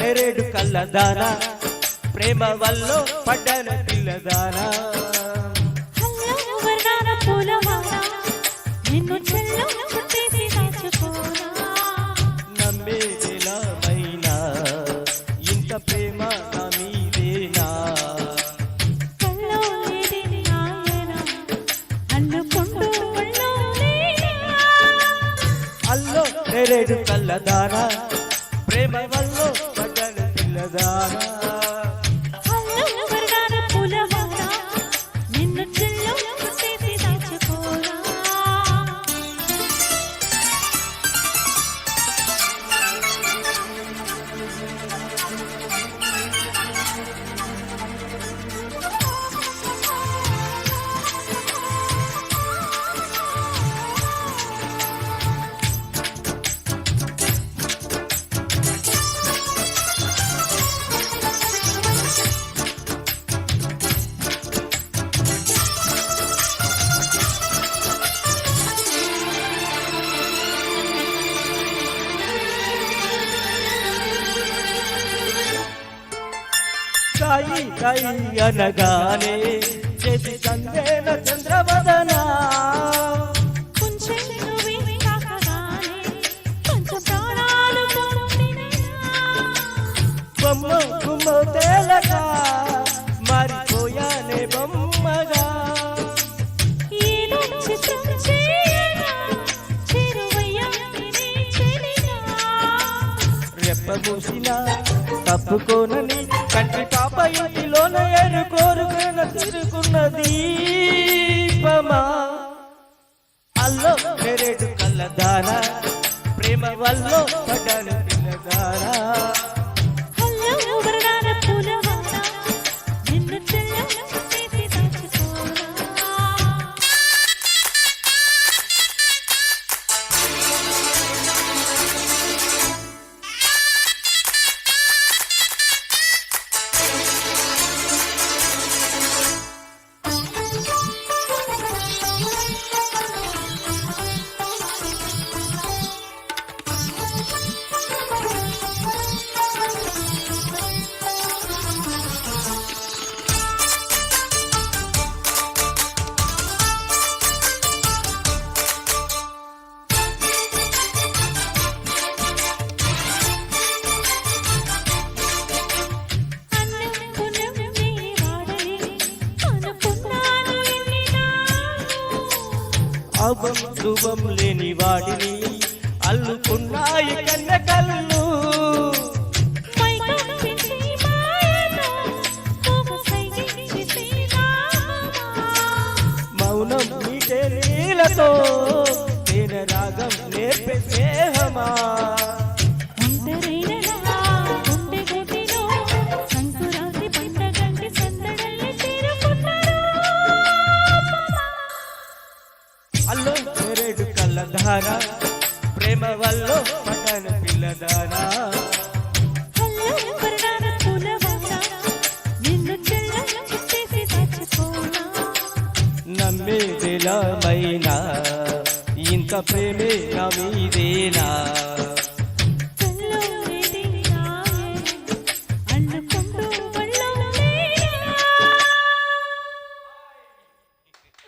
నేరేడు కళ్ళదానా ప్రేమ వల్ల పడ్డన పిల్లదానా నమ్మేదిలామైనా ఇంత ప్రేమ నా మీదేనా అల్లో నేరేడు కళ్ళదానా ప్రేమ వల్ల పడ్డన పిల్లదానా కాయి కాయి అనగానే చేసి చందేన చంద్రవదనా బొమ్మ గుమ్మ తేలగా మారిపోయానే బొమ్మగా రెప్ప మూసినా తప్పుకోనని కంటి పాప ఇంటిలోన ఎరుకోరుకున్న తిరుగున్న దీపమా అల్లో నేరేడు కళ్ళదానా ప్రేమ వల్ల పడ్డన పిల్లదానా అవం శుభం లేని వాడిని అల్లుకున్నాయి కన్న కళ్ళు మౌనం మీటే నీలతో తేన రాగం నేర్పే స్నేహమా అల్లో నేరేడు కళ్ళదానా ప్రేమ వల్ల పడ్డన పిల్లదానా నమ్మేదిలామైనా ఇంత ప్రేమే నా మీదేనా